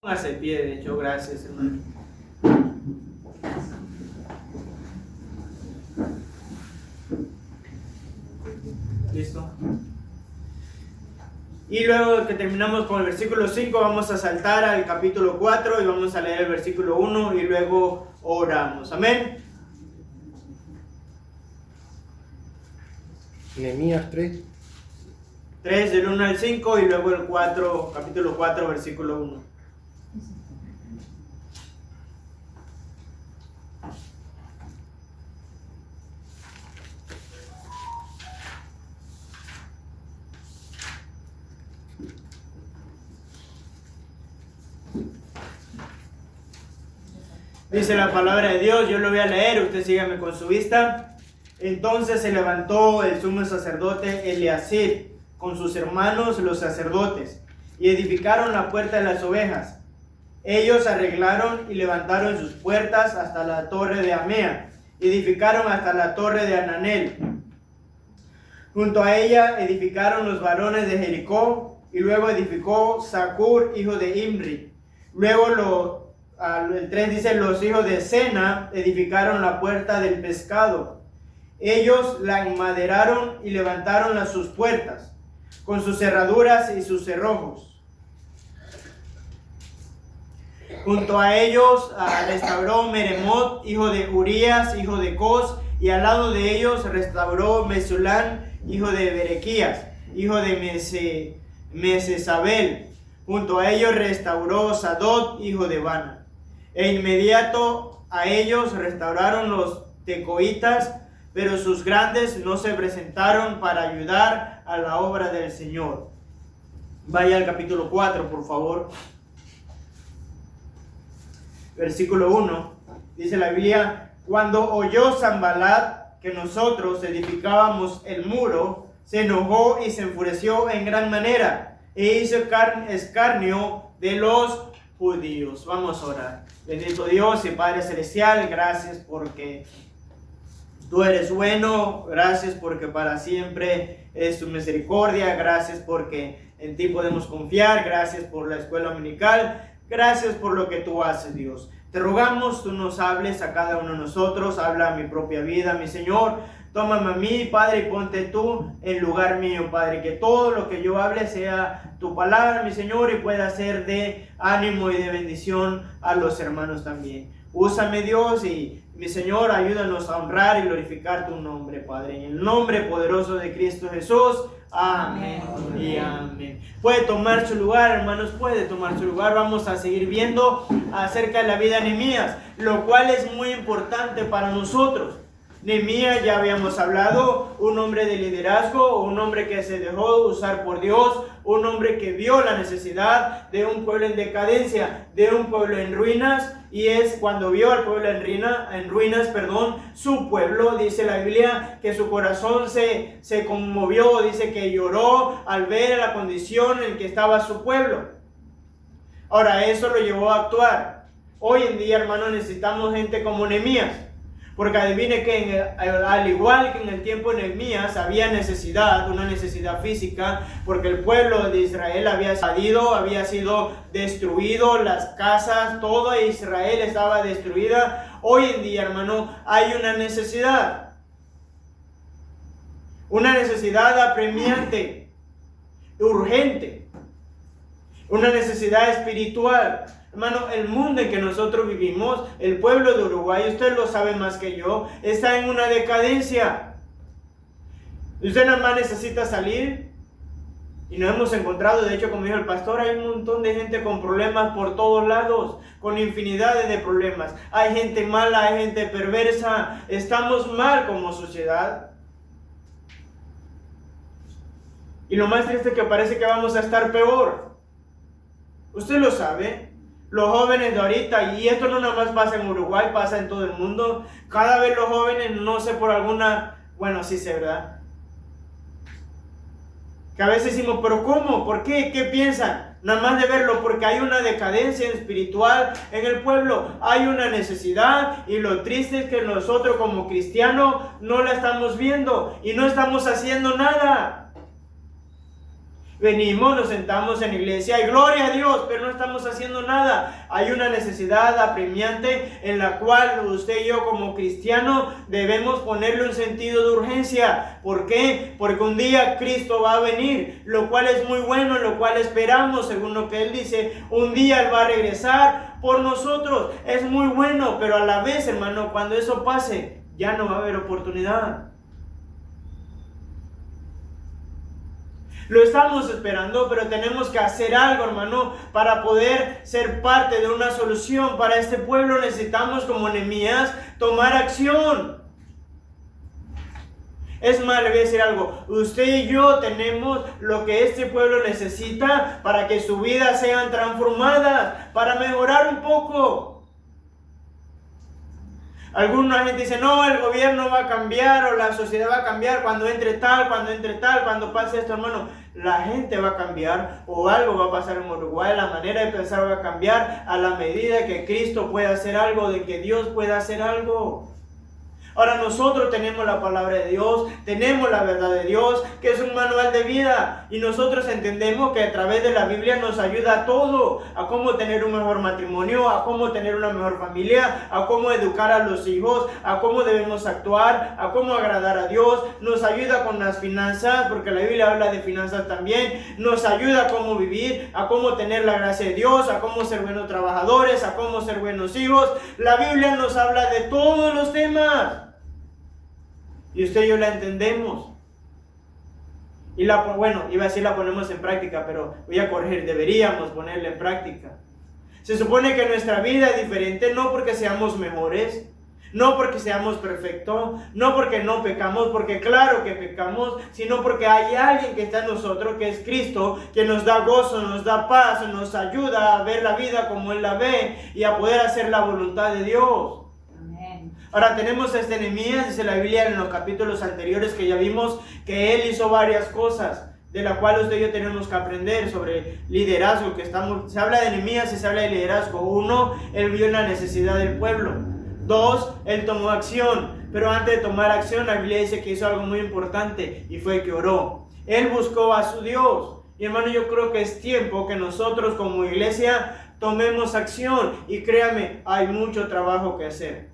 Póngase de pie, de hecho, gracias, hermano. ¿Listo? Y luego que terminamos con el versículo 5, vamos a saltar al capítulo 4 y vamos a leer el versículo 1 y luego oramos. Amén. Nehemías 3. 3 del 1 al 5 y luego el 4, capítulo 4, versículo 1. Dice la palabra de Dios, yo lo voy a leer, usted sígame con su vista. Entonces se levantó el sumo sacerdote Eliasib con sus hermanos los sacerdotes y edificaron la puerta de las ovejas. Ellos arreglaron y levantaron sus puertas hasta la torre de Amea, edificaron hasta la torre de Ananel. Junto a ella edificaron los varones de Jericó y luego edificó Zacur, hijo de Imri. Luego el 3 dice, los hijos de Sena edificaron la puerta del pescado. Ellos la enmaderaron y levantaron sus puertas, con sus cerraduras y sus cerrojos. Junto a ellos restauró Meremot, hijo de Urías, hijo de Cos, y al lado de ellos restauró Mesulán, hijo de Berequías, hijo de Mesesabel. Junto a ellos restauró Sadot, hijo de Bana. E inmediato a ellos restauraron los tecoitas, pero sus grandes no se presentaron para ayudar a la obra del Señor. Vaya al capítulo 4, por favor. Versículo 1. Dice la Biblia, cuando oyó Sanbalat que nosotros edificábamos el muro, se enojó y se enfureció en gran manera, e hizo escarnio de los judíos. Vamos a orar. Bendito Dios y Padre Celestial, gracias porque tú eres bueno, gracias porque para siempre es tu misericordia, gracias porque en ti podemos confiar, gracias por la escuela dominical, gracias por lo que tú haces, Dios. Te rogamos, tú nos hables a cada uno de nosotros, habla a mi propia vida, mi Señor. Tómame a mí, Padre, y ponte tú en lugar mío, Padre, que todo lo que yo hable sea tu palabra, mi Señor, y pueda ser de ánimo y de bendición a los hermanos también. Úsame, Dios, y mi Señor, ayúdanos a honrar y glorificar tu nombre, Padre, en el nombre poderoso de Cristo Jesús. Amén. Amén. Y amén. Puede tomar su lugar, hermanos, puede tomar su lugar. Vamos a seguir viendo acerca de la vida de Nehemías, lo cual es muy importante para nosotros. Nehemías, ya habíamos hablado, un hombre de liderazgo, un hombre que se dejó usar por Dios, un hombre que vio la necesidad de un pueblo en decadencia, de un pueblo en ruinas, y es cuando vio al pueblo en ruinas, su pueblo, dice la Biblia, que su corazón se conmovió, dice que lloró al ver la condición en que estaba su pueblo. Ahora, eso lo llevó a actuar. Hoy en día, hermanos, necesitamos gente como Nehemías. Porque adivine que al igual que en el tiempo de Nehemías había necesidad, una necesidad física, porque el pueblo de Israel había salido, había sido destruido, las casas, toda Israel estaba destruida. Hoy en día, hermano, hay una necesidad apremiante, urgente, una necesidad espiritual. Hermano, el mundo en que nosotros vivimos, el pueblo de Uruguay, usted lo sabe más que yo, está en una decadencia. Usted nada más necesita salir y nos hemos encontrado, de hecho, como dijo el pastor, hay un montón de gente con problemas por todos lados, con infinidades de problemas. Hay gente mala, hay gente perversa, estamos mal como sociedad. Y lo más triste es que parece que vamos a estar peor. Usted lo sabe. Los jóvenes de ahorita, y esto no nada más pasa en Uruguay, pasa en todo el mundo. Cada vez los jóvenes, no sé por alguna, bueno, sí sé, ¿verdad? Que a veces decimos, pero ¿cómo? ¿Por qué? ¿Qué piensan? Nada más de verlo, porque hay una decadencia espiritual en el pueblo, hay una necesidad, y lo triste es que nosotros como cristianos no la estamos viendo y no estamos haciendo nada. Venimos, nos sentamos en la iglesia y gloria a Dios, pero no estamos haciendo nada. Hay una necesidad apremiante en la cual usted y yo como cristianos debemos ponerle un sentido de urgencia. ¿Por qué? Porque un día Cristo va a venir, lo cual es muy bueno, lo cual esperamos, según lo que Él dice. Un día Él va a regresar por nosotros. Es muy bueno, pero a la vez, hermano, cuando eso pase, ya no va a haber oportunidad. Lo estamos esperando, pero tenemos que hacer algo, hermano, para poder ser parte de una solución. Para este pueblo necesitamos, como Nehemías, tomar acción. Es más, le voy a decir algo. Usted y yo tenemos lo que este pueblo necesita para que sus vidas sean transformadas, para mejorar un poco. Alguna gente dice, no, el gobierno va a cambiar o la sociedad va a cambiar cuando entre tal, cuando pase esto, hermano. La gente va a cambiar o algo va a pasar en Uruguay, la manera de pensar va a cambiar a la medida que Cristo pueda hacer algo, de que Dios pueda hacer algo. Ahora nosotros tenemos la palabra de Dios, tenemos la verdad de Dios, que es un manual de vida. Y nosotros entendemos que a través de la Biblia nos ayuda a todo. A cómo tener un mejor matrimonio, a cómo tener una mejor familia, a cómo educar a los hijos, a cómo debemos actuar, a cómo agradar a Dios. Nos ayuda con las finanzas, porque la Biblia habla de finanzas también. Nos ayuda a cómo vivir, a cómo tener la gracia de Dios, a cómo ser buenos trabajadores, a cómo ser buenos hijos. La Biblia nos habla de todos los temas. Y usted y yo la entendemos. Y iba a decir la ponemos en práctica, pero voy a corregir, deberíamos ponerla en práctica. Se supone que nuestra vida es diferente, no porque seamos mejores, no porque seamos perfectos, no porque no pecamos, porque claro que pecamos, sino porque hay alguien que está en nosotros, que es Cristo, que nos da gozo, nos da paz, nos ayuda a ver la vida como Él la ve y a poder hacer la voluntad de Dios. Ahora tenemos a Nehemías, dice la Biblia en los capítulos anteriores que ya vimos que él hizo varias cosas, de las cuales usted y yo tenemos que aprender sobre liderazgo. Se habla de Nehemías y se habla de liderazgo. 1, él vio la necesidad del pueblo. 2, él tomó acción. Pero antes de tomar acción, la Biblia dice que hizo algo muy importante y fue que oró. Él buscó a su Dios. Y hermano, yo creo que es tiempo que nosotros como iglesia tomemos acción. Y créame, hay mucho trabajo que hacer.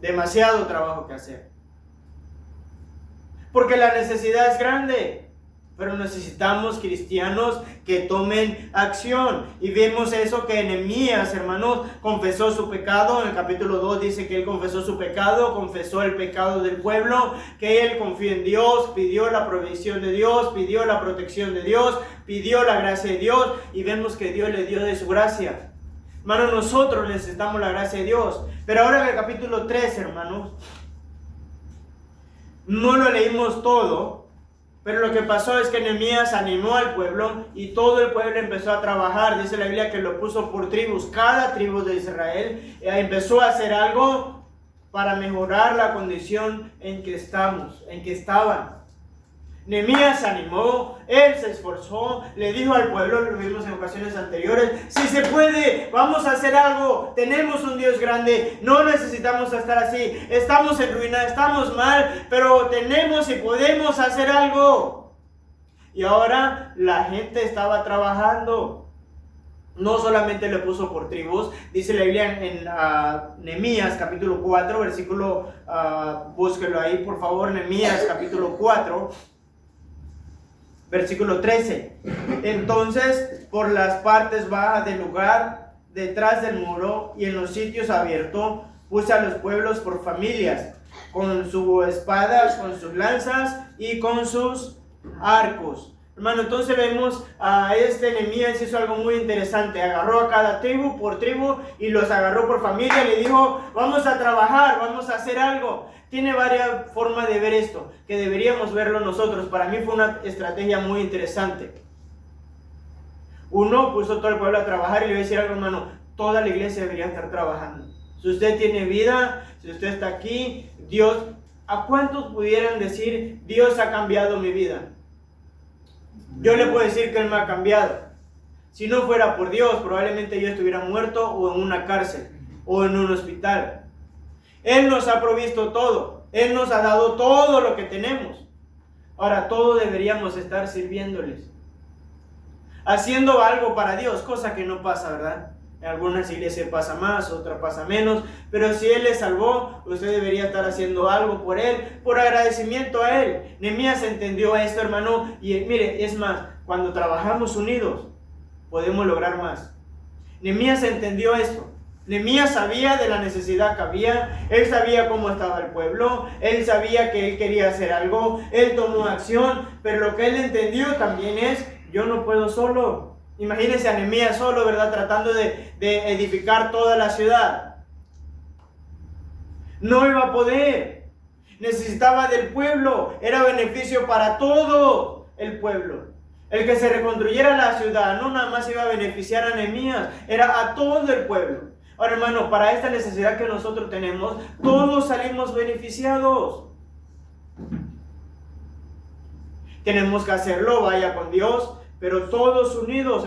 Demasiado trabajo que hacer. Porque la necesidad es grande. Pero necesitamos cristianos que tomen acción. Y vemos eso que Nehemías, hermanos, confesó su pecado. En el capítulo 2 dice que él confesó su pecado, confesó el pecado del pueblo, que él confió en Dios, pidió la provisión de Dios, pidió la protección de Dios, pidió la gracia de Dios. Y vemos que Dios le dio de su gracia. Hermanos, nosotros necesitamos la gracia de Dios. Pero ahora en el capítulo 3, hermanos, no lo leímos todo, pero lo que pasó es que Nehemías animó al pueblo y todo el pueblo empezó a trabajar. Dice la Biblia que lo puso por tribus. Cada tribu de Israel empezó a hacer algo para mejorar la condición en que estaban. Nehemías se animó, él se esforzó, le dijo al pueblo, lo vimos en ocasiones anteriores, si se puede, vamos a hacer algo, tenemos un Dios grande, no necesitamos estar así, estamos en ruina, estamos mal, pero tenemos y podemos hacer algo. Y ahora la gente estaba trabajando. No solamente le puso por tribus, dice la Biblia en Nehemías capítulo 4, versículo, búsquelo ahí por favor, Nehemías capítulo 4, versículo 13. Entonces, por las partes bajas del lugar, detrás del muro y en los sitios abiertos, puse a los pueblos por familias, con sus espadas, con sus lanzas y con sus arcos. Hermano, entonces vemos a Nehemías hizo algo muy interesante. Agarró a cada tribu por tribu y los agarró por familia. Le dijo, vamos a trabajar, vamos a hacer algo. Tiene varias formas de ver esto, que deberíamos verlo nosotros. Para mí fue una estrategia muy interesante. Uno, puso todo el pueblo a trabajar y le voy a decir algo, hermano. Toda la iglesia debería estar trabajando. Si usted tiene vida, si usted está aquí, Dios, ¿a cuántos pudieran decir, Dios ha cambiado mi vida? Yo le puedo decir que Él me ha cambiado. Si no fuera por Dios, probablemente yo estuviera muerto o en una cárcel o en un hospital. Él nos ha provisto todo. Él nos ha dado todo lo que tenemos. Ahora, todos deberíamos estar sirviéndoles, haciendo algo para Dios, cosa que no pasa, ¿verdad? En algunas iglesias pasa más, otras pasa menos, pero si Él le salvó, usted debería estar haciendo algo por Él, por agradecimiento a Él. Nehemías entendió esto, hermano, y mire, es más, cuando trabajamos unidos, podemos lograr más. Nehemías entendió esto. Nehemías sabía de la necesidad que había, él sabía cómo estaba el pueblo, él sabía que él quería hacer algo, él tomó acción, pero lo que él entendió también es, yo no puedo solo. Imagínense a Nehemías solo, ¿verdad? Tratando de edificar toda la ciudad. No iba a poder. Necesitaba del pueblo, era beneficio para todo el pueblo. El que se reconstruyera la ciudad no nada más iba a beneficiar a Nehemías, era a todo el pueblo. Ahora, hermano, para esta necesidad que nosotros tenemos, todos salimos beneficiados. Tenemos que hacerlo, vaya con Dios, pero todos unidos.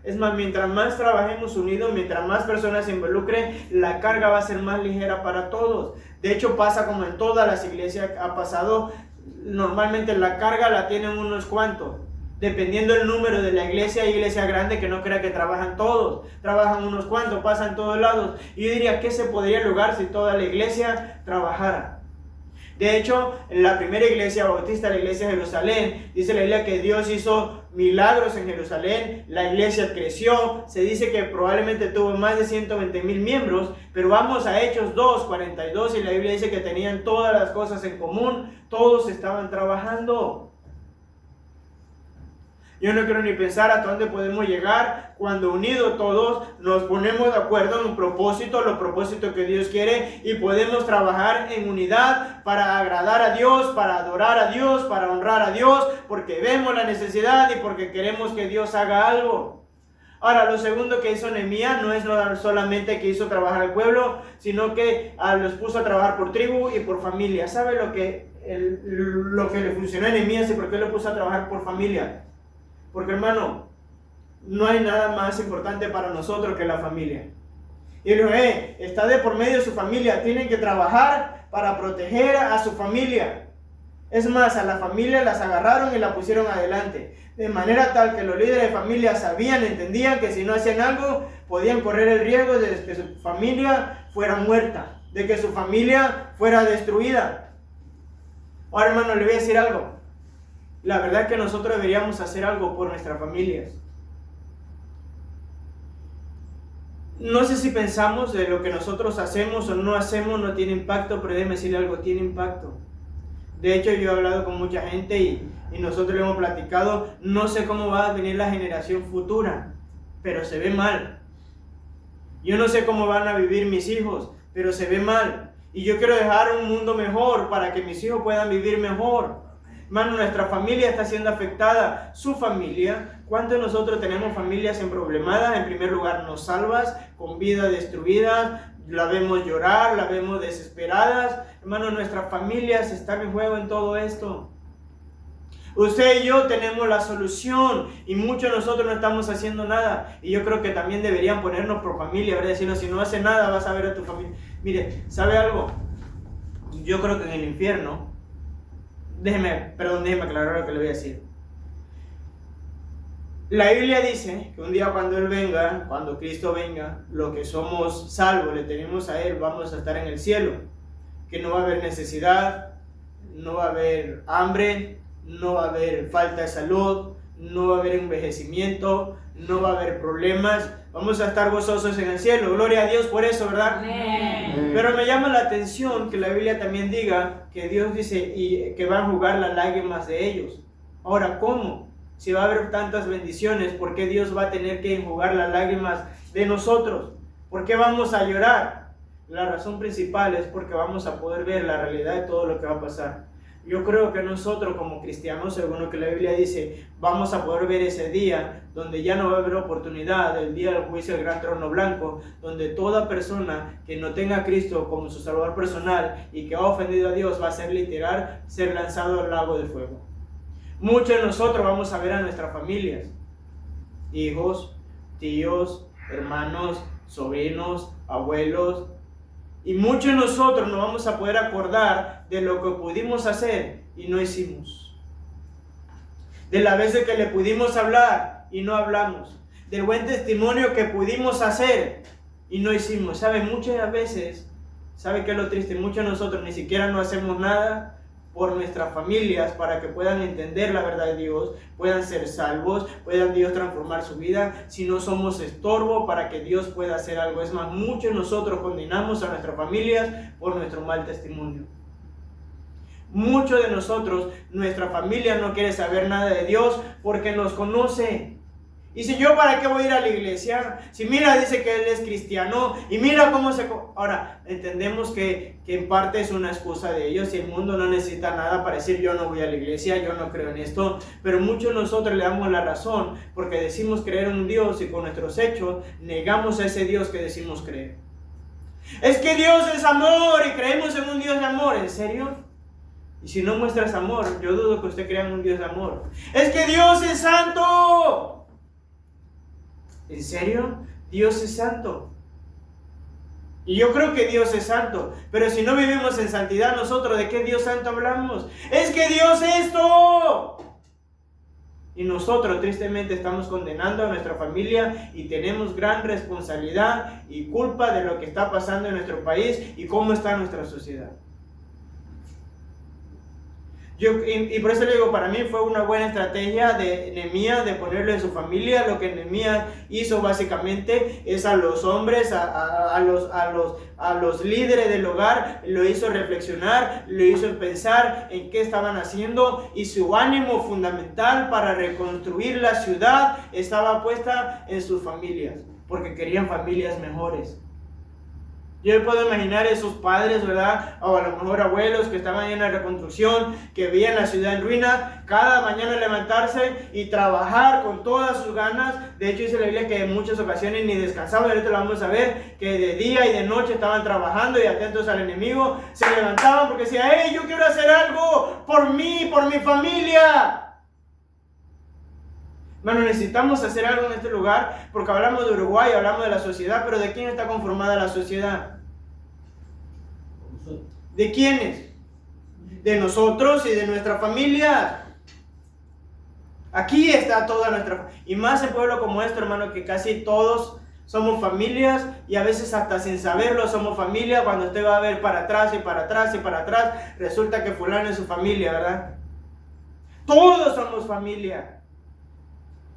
Es más, mientras más trabajemos unidos, mientras más personas se involucren, la carga va a ser más ligera para todos. De hecho, pasa como en todas las iglesias ha pasado, normalmente la carga la tienen unos cuantos. Dependiendo del número de la iglesia, hay iglesias grandes que no crea que trabajan todos, trabajan unos cuantos, pasan en todos lados. Y yo diría, ¿qué se podría lograr si toda la iglesia trabajara? De hecho, en la primera iglesia bautista, la iglesia de Jerusalén, dice la Biblia que Dios hizo milagros en Jerusalén, la iglesia creció, se dice que probablemente tuvo más de 120,000 miembros, pero vamos a Hechos 2:42 y la Biblia dice que tenían todas las cosas en común, todos estaban trabajando. Yo no quiero ni pensar hasta dónde podemos llegar cuando unidos todos nos ponemos de acuerdo en un propósito, los propósitos que Dios quiere, y podemos trabajar en unidad para agradar a Dios, para adorar a Dios, para honrar a Dios, porque vemos la necesidad y porque queremos que Dios haga algo. Ahora, lo segundo que hizo Nehemías no es solamente que hizo trabajar al pueblo, sino que los puso a trabajar por tribu y por familia. ¿Sabe lo que le funcionó a Nehemías y por qué lo puso a trabajar por familia? Porque, hermano, no hay nada más importante para nosotros que la familia. Y luego, está de por medio de su familia, tienen que trabajar para proteger a su familia. Es más, a la familia las agarraron y la pusieron adelante. De manera tal que los líderes de familia sabían, entendían que si no hacían algo, podían correr el riesgo de que su familia fuera muerta, de que su familia fuera destruida. Ahora, hermano, le voy a decir algo. La verdad es que nosotros deberíamos hacer algo por nuestras familias. No sé si pensamos de lo que nosotros hacemos o no hacemos no tiene impacto, pero déjeme decirle algo, tiene impacto. De hecho, yo he hablado con mucha gente y nosotros le hemos platicado, no sé cómo va a venir la generación futura, pero se ve mal. Yo no sé cómo van a vivir mis hijos, pero se ve mal. Y yo quiero dejar un mundo mejor para que mis hijos puedan vivir mejor. Hermano, nuestra familia está siendo afectada, su familia. ¿Cuántos de nosotros tenemos familias emproblemadas? En primer lugar, nos salvas, con vida destruida, la vemos llorar, la vemos desesperadas. Hermano, nuestras familias están en juego en todo esto. Usted y yo tenemos la solución y muchos de nosotros no estamos haciendo nada. Y yo creo que también deberían ponernos por familia, ¿verdad? Decirnos, si no hace nada, vas a ver a tu familia. Mire, ¿sabe algo? Yo creo que en el infierno, déjeme aclarar lo que le voy a decir. La Biblia dice que un día cuando Él venga, cuando Cristo venga, los que somos salvos, le tenemos a Él, vamos a estar en el cielo. Que no va a haber necesidad, no va a haber hambre, no va a haber falta de salud, no va a haber envejecimiento, no va a haber problemas. Vamos a estar gozosos en el cielo. Gloria a Dios por eso, ¿verdad? Amén. Pero me llama la atención que la Biblia también diga que Dios dice y que van a jugar las lágrimas de ellos. Ahora, ¿cómo? Si va a haber tantas bendiciones, ¿por qué Dios va a tener que enjugar las lágrimas de nosotros? ¿Por qué vamos a llorar? La razón principal es porque vamos a poder ver la realidad de todo lo que va a pasar. Yo creo que nosotros como cristianos, según lo que la Biblia dice, vamos a poder ver ese día donde ya no va a haber oportunidad, el día del juicio del gran trono blanco, donde toda persona que no tenga a Cristo como su salvador personal y que ha ofendido a Dios va a ser literal, ser lanzado al lago de fuego. Muchos de nosotros vamos a ver a nuestras familias, hijos, tíos, hermanos, sobrinos, abuelos, y muchos de nosotros nos vamos a poder acordar de lo que pudimos hacer y no hicimos. de las veces que le pudimos hablar y no hablamos, del buen testimonio que pudimos hacer y no hicimos. ¿Sabe? Muchas veces, ¿sabe qué es lo triste? Muchos de nosotros ni siquiera no hacemos nada por nuestras familias para que puedan entender la verdad de Dios, puedan ser salvos, puedan Dios transformar su vida, si no somos estorbo para que Dios pueda hacer algo. Es más, muchos de nosotros condenamos a nuestras familias por nuestro mal testimonio. Muchos de nosotros, nuestra familia no quiere saber nada de Dios porque nos conoce. Y si yo, ¿para qué voy a ir a la iglesia? Si mira, dice que él es cristiano y mira cómo se... Ahora, entendemos que en parte es una excusa de ellos y el mundo no necesita nada para decir yo no voy a la iglesia, yo no creo en esto. Pero muchos de nosotros le damos la razón porque decimos creer en un Dios y con nuestros hechos negamos a ese Dios que decimos creer. Es que Dios es amor y creemos en un Dios de amor. ¿En serio? Y si no muestras amor, yo dudo que usted crea en un Dios de amor. Es que Dios es santo. ¿En serio? Dios es santo. Y yo creo que Dios es santo. Pero si no vivimos en santidad nosotros, ¿de qué Dios santo hablamos? Es que Dios es esto. Y nosotros tristemente estamos condenando a nuestra familia y tenemos gran responsabilidad y culpa de lo que está pasando en nuestro país y cómo está nuestra sociedad. Y por eso le digo, para mí fue una buena estrategia de Nehemías de ponerlo en su familia. Lo que Nehemías hizo básicamente es a los hombres, a los líderes del hogar, lo hizo reflexionar, lo hizo pensar en qué estaban haciendo y su ánimo fundamental para reconstruir la ciudad estaba puesta en sus familias, porque querían familias mejores. Yo me puedo imaginar esos padres, ¿verdad? O a lo mejor abuelos que estaban en la reconstrucción, que veían la ciudad en ruina, cada mañana levantarse y trabajar con todas sus ganas. De hecho dice la Biblia que en muchas ocasiones ni descansaban, ahorita lo vamos a ver, que de día y de noche estaban trabajando y atentos al enemigo. Se levantaban porque decían, hey, yo quiero hacer algo por mí, por mi familia. Bueno, necesitamos hacer algo en este lugar porque hablamos de Uruguay, hablamos de la sociedad, pero ¿de quién está conformada la sociedad? ¿De quiénes? De nosotros y de nuestra familia. Aquí está toda nuestra... Y más en pueblo como este, hermano, que casi todos somos familias y a veces hasta sin saberlo somos familia. Cuando usted va a ver para atrás y para atrás y para atrás, resulta que fulano es su familia, ¿verdad? Todos somos familia.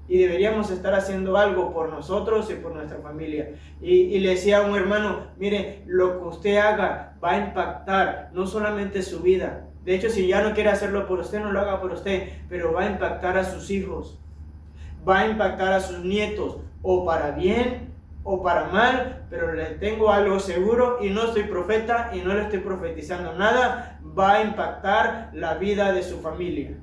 Y deberíamos estar haciendo algo por nosotros y por nuestra familia. Y le decía a un hermano, mire, lo que usted haga va a impactar no solamente su vida. De hecho, si ya no quiere hacerlo por usted, no lo haga por usted, pero va a impactar a sus hijos, va a impactar a sus nietos, o para bien o para mal. Pero le tengo algo seguro, y no soy profeta y no le estoy profetizando nada, va a impactar la vida de su familia.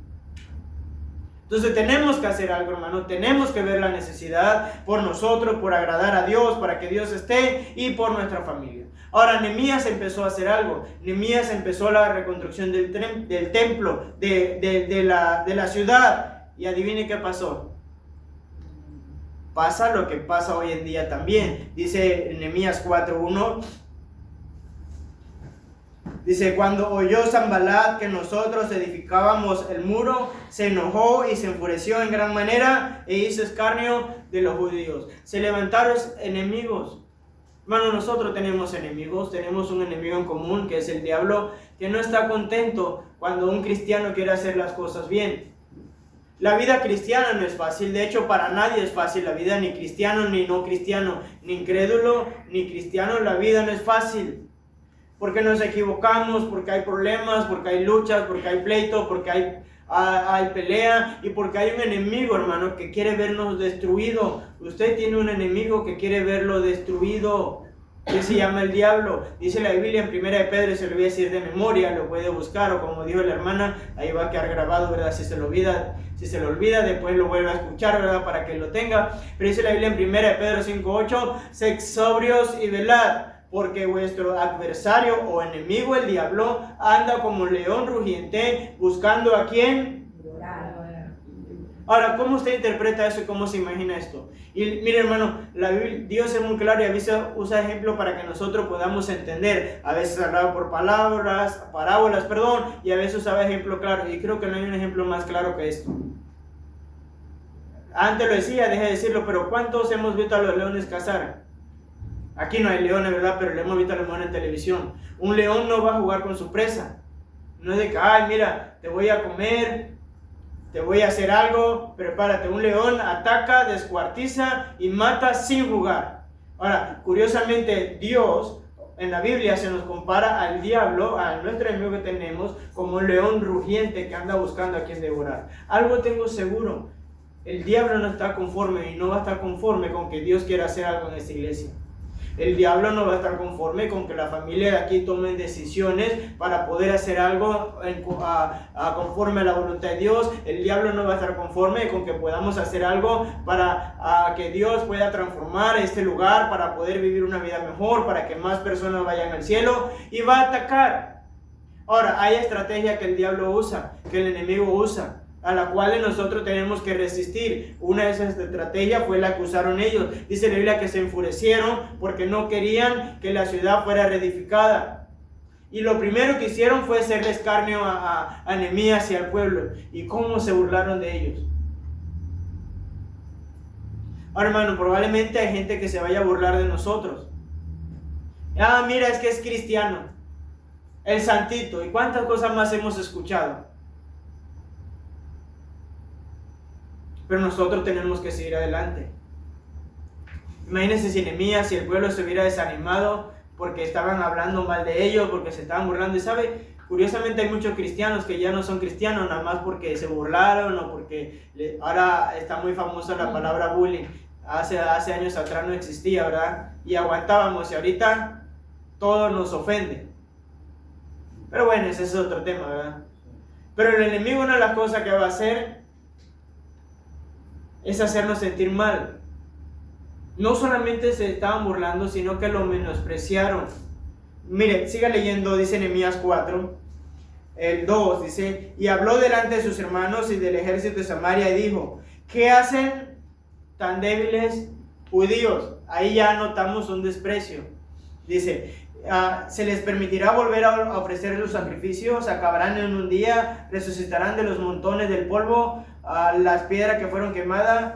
Entonces tenemos que hacer algo, hermano, tenemos que ver la necesidad por nosotros, por agradar a Dios, para que Dios esté y por nuestra familia. Ahora Nehemías empezó a hacer algo. Nehemías empezó la reconstrucción del templo, de la ciudad, y adivine qué pasó. Pasa lo que pasa hoy en día también. Dice Nehemías 4:1. Dice, cuando oyó Sanballat que nosotros edificábamos el muro, se enojó y se enfureció en gran manera e hizo escarnio de los judíos. Se levantaron enemigos. Hermano, nosotros tenemos enemigos, tenemos un enemigo en común que es el diablo, que no está contento cuando un cristiano quiere hacer las cosas bien. La vida cristiana no es fácil, de hecho para nadie es fácil la vida, ni cristiano, ni no cristiano, ni incrédulo, ni cristiano, la vida no es fácil. Porque nos equivocamos, porque hay problemas, porque hay luchas, porque hay pleito, porque hay pelea y porque hay un enemigo, hermano, que quiere vernos destruido. Usted tiene un enemigo que quiere verlo destruido, que se llama el diablo. Dice la Biblia en 1 de Pedro, y se lo voy a decir de memoria, lo puede buscar, o como dijo la hermana, ahí va a quedar grabado, ¿verdad? Si se lo olvida, después lo vuelve a escuchar, ¿verdad? Para que lo tenga. Pero dice la Biblia en 1 de Pedro 5:8, sed sobrios y velad, porque vuestro adversario o enemigo, el diablo, anda como un león rugiente, buscando a quién. Ahora, ¿cómo usted interpreta eso y cómo se imagina esto? Y mire, hermano, Dios es muy claro y a veces usa ejemplos para que nosotros podamos entender. A veces hablaba por parábolas, y a veces usaba ejemplos claros. Y creo que no hay un ejemplo más claro que esto. Antes lo decía, deje de decirlo, pero ¿cuántos hemos visto a los leones cazar? Aquí no hay leones, ¿verdad? Pero le hemos visto a los leones en televisión. Un león no va a jugar con su presa. No es de que, ay, mira, te voy a comer, te voy a hacer algo, prepárate. Un león ataca, descuartiza y mata sin jugar. Ahora, curiosamente, Dios en la Biblia se nos compara al diablo, a nuestro enemigo que tenemos, como un león rugiente que anda buscando a quien devorar. Algo tengo seguro, el diablo no está conforme y no va a estar conforme con que Dios quiera hacer algo en esta iglesia. El diablo no va a estar conforme con que la familia de aquí tomen decisiones para poder hacer algo conforme a la voluntad de Dios. El diablo no va a estar conforme con que podamos hacer algo para que Dios pueda transformar este lugar, para poder vivir una vida mejor, para que más personas vayan al cielo, y va a atacar. Ahora, hay estrategia que el diablo usa, que el enemigo usa, a la cual nosotros tenemos que resistir. Una de esas estrategias fue la que usaron ellos. Dice la Biblia que se enfurecieron porque no querían que la ciudad fuera reedificada. Y lo primero que hicieron fue hacerle escarnio a Nehemías y al pueblo. ¿Y cómo se burlaron de ellos? Ahora, hermano, probablemente hay gente que se vaya a burlar de nosotros. Ah, mira, es que es cristiano, el santito. ¿Y cuántas cosas más hemos escuchado? Pero nosotros tenemos que seguir adelante. Imagínense si Nehemías, si el pueblo se hubiera desanimado porque estaban hablando mal de ellos, porque se estaban burlando. Y sabe, curiosamente hay muchos cristianos que ya no son cristianos nada más porque se burlaron o porque ahora está muy famosa la palabra bullying. Hace años atrás no existía, ¿verdad? Y aguantábamos, y ahorita todo nos ofende. Pero bueno, ese es otro tema, ¿verdad? Pero el enemigo, una de las cosas que va a hacer es hacernos sentir mal. No solamente se estaban burlando, sino que lo menospreciaron. Mire, siga leyendo, dice Nehemías 4, el 2, dice: y habló delante de sus hermanos y del ejército de Samaria y dijo: ¿qué hacen tan débiles judíos? Ahí ya notamos un desprecio. Dice: se les permitirá volver a ofrecer los sacrificios, acabarán en un día, resucitarán de los montones del polvo, las piedras que fueron quemadas.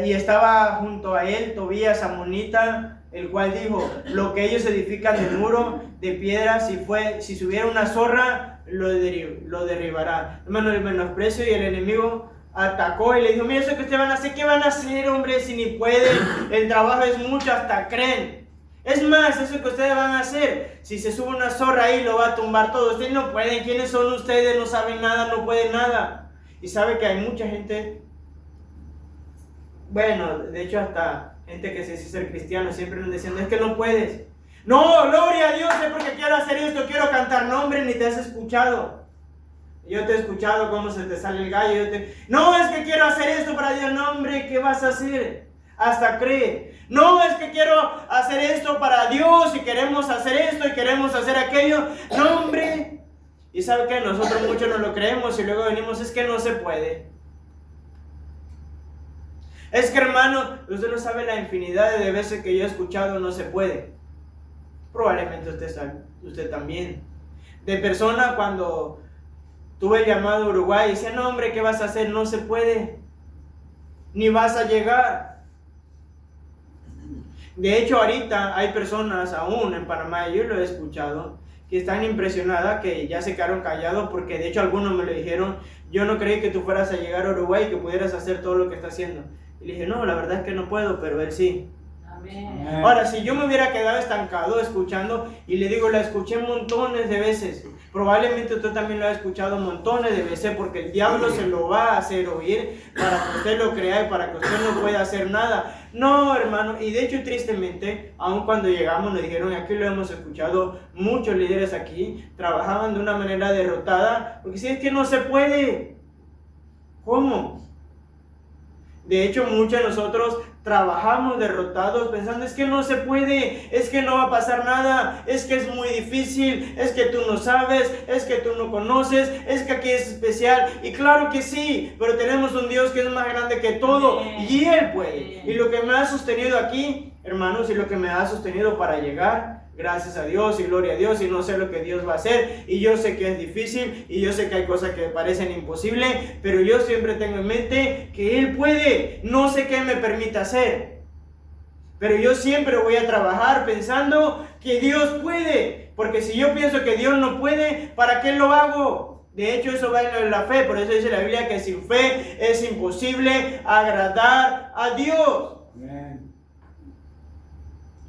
Y estaba junto a él Tobías amonita, el cual dijo: lo que ellos edifican del muro de piedra, si subiera una zorra, lo derribará. Hermano, el menosprecio, y el enemigo atacó y le dijo: mira, eso que ustedes van a hacer, ¿qué van a hacer, hombre? Si ni pueden, el trabajo es mucho, hasta creen. Es más, eso que ustedes van a hacer, si se sube una zorra ahí, lo va a tumbar todo. Ustedes no pueden. ¿Quiénes son ustedes? No saben nada, no pueden nada. Y sabe que hay mucha gente, bueno, de hecho hasta gente que se dice ser cristiano, siempre nos dicen: es que no puedes. No, gloria a Dios, es porque quiero hacer esto, quiero cantar. No, hombre, ni te has escuchado. Yo te he escuchado cómo se te sale el gallo. No, es que quiero hacer esto para Dios. No, hombre, ¿qué vas a hacer? Hasta cree. No, es que quiero hacer esto para Dios, y queremos hacer esto y queremos hacer aquello. No, hombre. Y sabe que nosotros muchos no lo creemos y luego venimos: es que no se puede. Es que, hermano, usted no sabe la infinidad de veces que yo he escuchado no se puede. Probablemente usted también. De persona, cuando tuve el llamado a Uruguay, decía: no, hombre, ¿qué vas a hacer? No se puede. Ni vas a llegar. De hecho, ahorita hay personas aún en Panamá, yo lo he escuchado, que están impresionadas, que ya se quedaron callados, porque de hecho algunos me lo dijeron: yo no creí que tú fueras a llegar a Uruguay y que pudieras hacer todo lo que está haciendo. Y le dije: no, la verdad es que no puedo, pero él sí. Amén. Ahora, si yo me hubiera quedado estancado escuchando, y le digo, la escuché montones de veces, probablemente usted también lo ha escuchado montones de veces, porque el diablo se lo va a hacer oír para que usted lo crea y para que usted no pueda hacer nada. No, hermano, y de hecho, tristemente, aun cuando llegamos nos dijeron, aquí lo hemos escuchado, muchos líderes aquí trabajaban de una manera derrotada, porque si es que no se puede. ¿Cómo? De hecho, muchos de nosotros trabajamos derrotados pensando: es que no se puede, es que no va a pasar nada, es que es muy difícil, es que tú no sabes, es que tú no conoces, es que aquí es especial. Y claro que sí, pero tenemos un Dios que es más grande que todo, y Él puede. Y lo que me ha sostenido aquí, hermanos, y lo que me ha sostenido para llegar, gracias a Dios y gloria a Dios, y no sé lo que Dios va a hacer, y yo sé que es difícil, y yo sé que hay cosas que parecen imposibles, pero yo siempre tengo en mente que Él puede. No sé qué me permite hacer, pero yo siempre voy a trabajar pensando que Dios puede, porque si yo pienso que Dios no puede, ¿para qué lo hago? De hecho, eso va en la fe. Por eso dice la Biblia que sin fe es imposible agradar a Dios. Amén.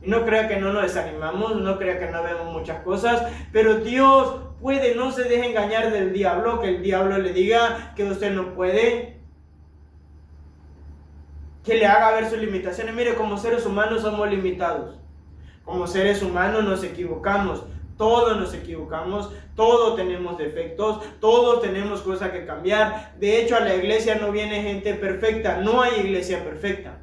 Y no crea que no nos desanimamos, no crea que no vemos muchas cosas, pero Dios puede. No se deje engañar del diablo, que el diablo le diga que usted no puede, que le haga ver sus limitaciones. Mire, como seres humanos somos limitados. Como seres humanos nos equivocamos. Todos nos equivocamos, todos tenemos defectos, todos tenemos cosas que cambiar. De hecho, a la iglesia no viene gente perfecta, no hay iglesia perfecta.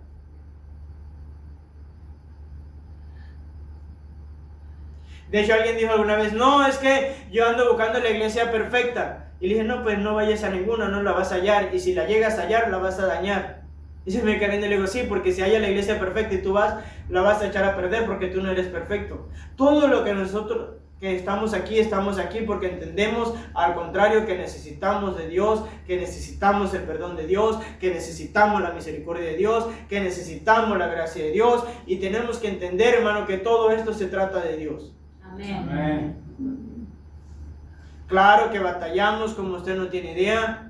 De hecho, alguien dijo alguna vez, no, es que yo ando buscando la iglesia perfecta. Y le dije, no, pues no vayas a ninguna, no la vas a hallar. Y si la llegas a hallar, la vas a dañar. Y se me quedó viendo y le digo, sí, porque si haya la iglesia perfecta y tú vas, la vas a echar a perder porque tú no eres perfecto. Todo lo que nosotros que estamos aquí porque entendemos, al contrario, que necesitamos de Dios, que necesitamos el perdón de Dios, que necesitamos la misericordia de Dios, que necesitamos la gracia de Dios, y tenemos que entender, hermano, que todo esto se trata de Dios. Amén. Amén. Claro que batallamos como usted no tiene idea.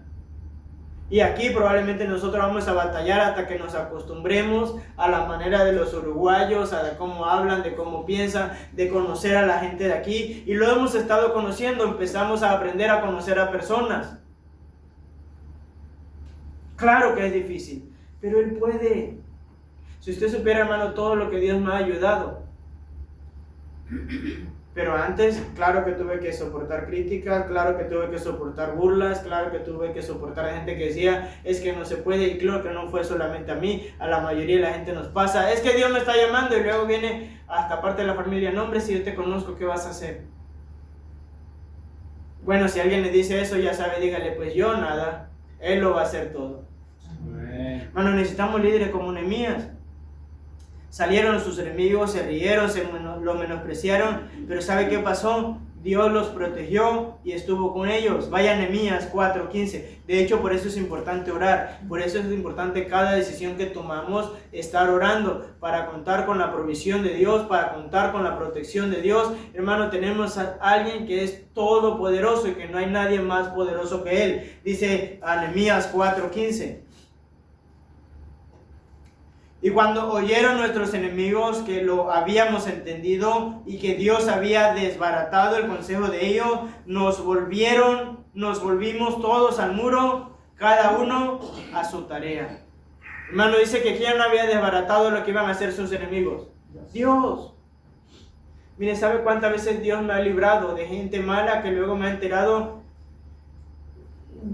Y aquí probablemente nosotros vamos a batallar hasta que nos acostumbremos a la manera de los uruguayos, a de cómo hablan, de cómo piensan, de conocer a la gente de aquí. Y lo hemos estado conociendo, empezamos a aprender a conocer a personas. Claro que es difícil, pero Él puede. Si usted supiera, hermano, todo lo que Dios me ha ayudado. Pero antes, claro que tuve que soportar críticas, claro que tuve que soportar burlas, claro que tuve que soportar a gente que decía, es que no se puede, y claro que no fue solamente a mí, a la mayoría de la gente nos pasa, es que Dios me está llamando, y luego viene hasta parte de la familia, no hombre, si yo te conozco, ¿qué vas a hacer? Bueno, si alguien le dice eso, ya sabe, dígale, pues yo nada, Él lo va a hacer todo. Amén. Bueno, necesitamos líderes como Nehemías. Salieron sus enemigos, se rieron, lo menospreciaron, pero ¿sabe qué pasó? Dios los protegió y estuvo con ellos. Vaya Nehemías 4:15. De hecho, por eso es importante orar. Por eso es importante cada decisión que tomamos estar orando, para contar con la provisión de Dios, para contar con la protección de Dios. Hermano, tenemos a alguien que es todopoderoso y que no hay nadie más poderoso que Él. Dice a Nehemías 4:15. Y cuando oyeron nuestros enemigos que lo habíamos entendido y que Dios había desbaratado el consejo de ellos, nos volvimos todos al muro, cada uno a su tarea. Hermano, dice que ¿quién no había desbaratado lo que iban a hacer sus enemigos? Dios. Mire, ¿sabe cuántas veces Dios me ha librado de gente mala que luego me ha enterado?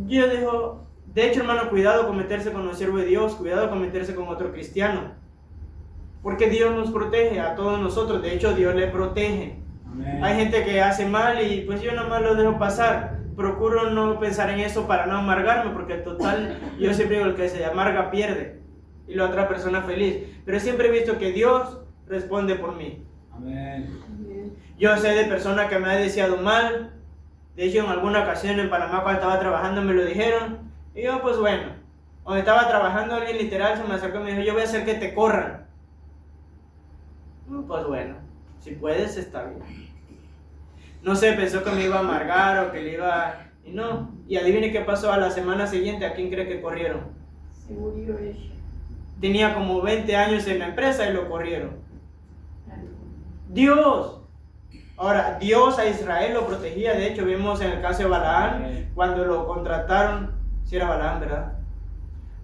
Yo digo... De hecho, hermano, cuidado con meterse con un siervo de Dios, cuidado con meterse con otro cristiano. Porque Dios nos protege a todos nosotros, de hecho Dios le protege. Amén. Hay gente que hace mal y pues yo nomás lo dejo pasar. Procuro no pensar en eso para no amargarme, porque en total yo siempre digo, el que se amarga pierde. Y la otra persona feliz. Pero siempre he visto que Dios responde por mí. Amén. Yo sé de personas que me han deseado mal. De hecho, en alguna ocasión en Panamá cuando estaba trabajando me lo dijeron. Y yo, pues bueno, donde estaba trabajando alguien literal se me acercó y me dijo, yo voy a hacer que te corran. Pues bueno, si puedes, está bien. No sé, pensó que me iba a amargar o que le iba... Y no, y adivine qué pasó a la semana siguiente, ¿a quién cree que corrieron? Se murió ella. Tenía como 20 años en la empresa y lo corrieron. Dios. Ahora, Dios a Israel lo protegía. De hecho, vimos en el caso de Balaam, cuando lo contrataron. Si era Balaam, ¿verdad?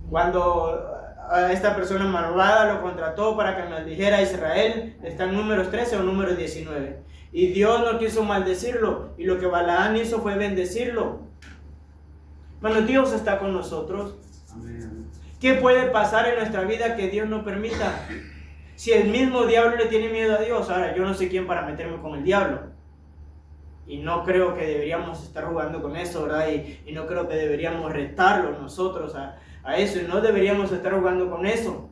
Cuando a esta persona malvada lo contrató para que maldijera a Israel, está en Números 13 o Números 19. Y Dios no quiso maldecirlo, y lo que Balaam hizo fue bendecirlo. Bueno, Dios está con nosotros. Amén. ¿Qué puede pasar en nuestra vida que Dios no permita? Si el mismo diablo le tiene miedo a Dios, ahora yo no sé quién para meterme con el diablo. Y no creo que deberíamos estar jugando con eso, ¿verdad? Y no creo que deberíamos retarlo nosotros a eso. Y no deberíamos estar jugando con eso.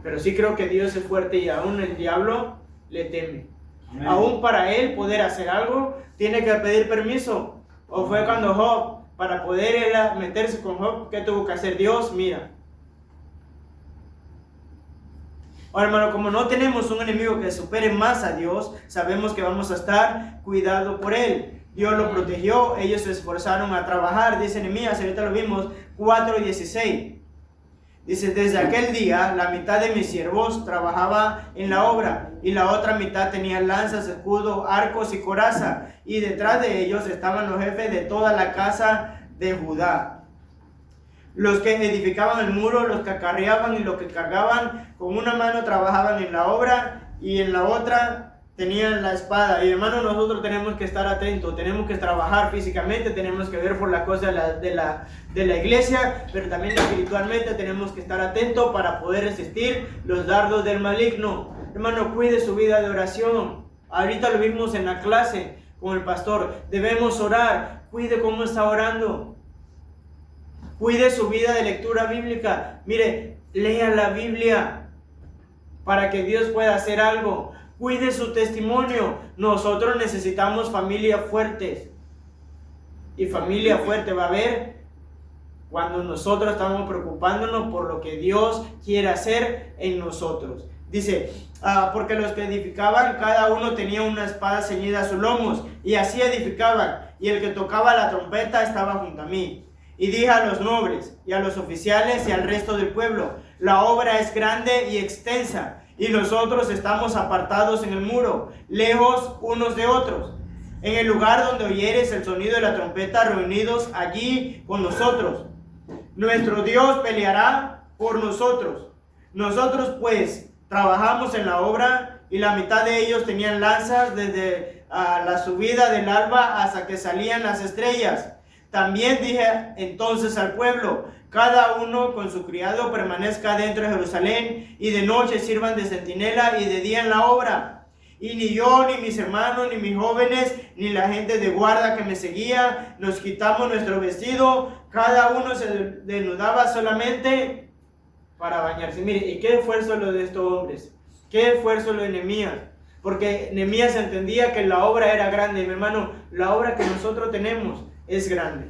Pero sí creo que Dios es fuerte y aún el diablo le teme. Amén. Aún para él poder hacer algo, tiene que pedir permiso. O fue cuando Job, para poder él meterse con Job, ¿qué tuvo que hacer Dios? Mira. Ahora, hermano, como no tenemos un enemigo que supere más a Dios, sabemos que vamos a estar cuidado por él. Dios lo protegió, ellos se esforzaron a trabajar, dice Nehemías, ahorita lo vimos, 4:16. Dice, desde aquel día la mitad de mis siervos trabajaba en la obra y la otra mitad tenía lanzas, escudo, arcos y coraza, y detrás de ellos estaban los jefes de toda la casa de Judá. Los que edificaban el muro, los que acarreaban y los que cargaban, con una mano trabajaban en la obra y en la otra tenían la espada. Y hermano, nosotros tenemos que estar atentos, tenemos que trabajar físicamente, tenemos que ver por las cosas de la iglesia, pero también espiritualmente tenemos que estar atentos para poder resistir los dardos del maligno. Hermano, cuide su vida de oración. Ahorita lo vimos en la clase con el pastor. Debemos orar. Cuide cómo está orando. Cuide su vida de lectura bíblica. Mire, lea la Biblia para que Dios pueda hacer algo. Cuide su testimonio. Nosotros necesitamos familias fuertes. Y familia fuerte va a haber cuando nosotros estamos preocupándonos por lo que Dios quiere hacer en nosotros. Dice, porque los que edificaban, cada uno tenía una espada ceñida a sus lomos, y así edificaban, y el que tocaba la trompeta estaba junto a mí. Y dije a los nobles, y a los oficiales, y al resto del pueblo, la obra es grande y extensa, y nosotros estamos apartados en el muro, lejos unos de otros. En el lugar donde oyeres el sonido de la trompeta, reunidos allí con nosotros. Nuestro Dios peleará por nosotros. Nosotros pues trabajamos en la obra, y la mitad de ellos tenían lanzas desde la subida del alba hasta que salían las estrellas. También dije entonces al pueblo, cada uno con su criado permanezca dentro de Jerusalén, y de noche sirvan de centinela y de día en la obra. Y ni yo, ni mis hermanos, ni mis jóvenes, ni la gente de guarda que me seguía, nos quitamos nuestro vestido, cada uno se desnudaba solamente para bañarse. Mire, ¿y qué esfuerzo lo de estos hombres? ¿Qué esfuerzo lo de Nehemías? Porque Nehemías entendía que la obra era grande. Mi hermano, la obra que nosotros tenemos es grande,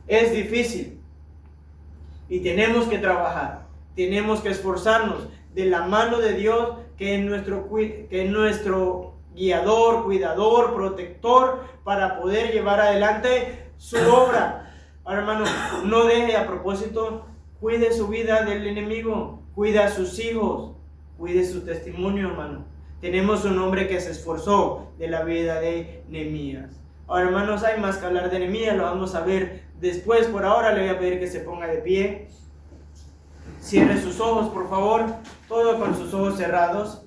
es difícil, y tenemos que trabajar, tenemos que esforzarnos de la mano de Dios, que es nuestro guiador, cuidador, protector, para poder llevar adelante su obra. Ahora, hermano, no deje, a propósito, cuide su vida del enemigo, cuida a sus hijos, cuide su testimonio, hermano. Tenemos un hombre que se esforzó de la vida de Nehemías. Ahora, hermanos, hay más que hablar de Nehemías, lo vamos a ver después. Por ahora le voy a pedir que se ponga de pie. Cierre sus ojos, por favor, todo con sus ojos cerrados.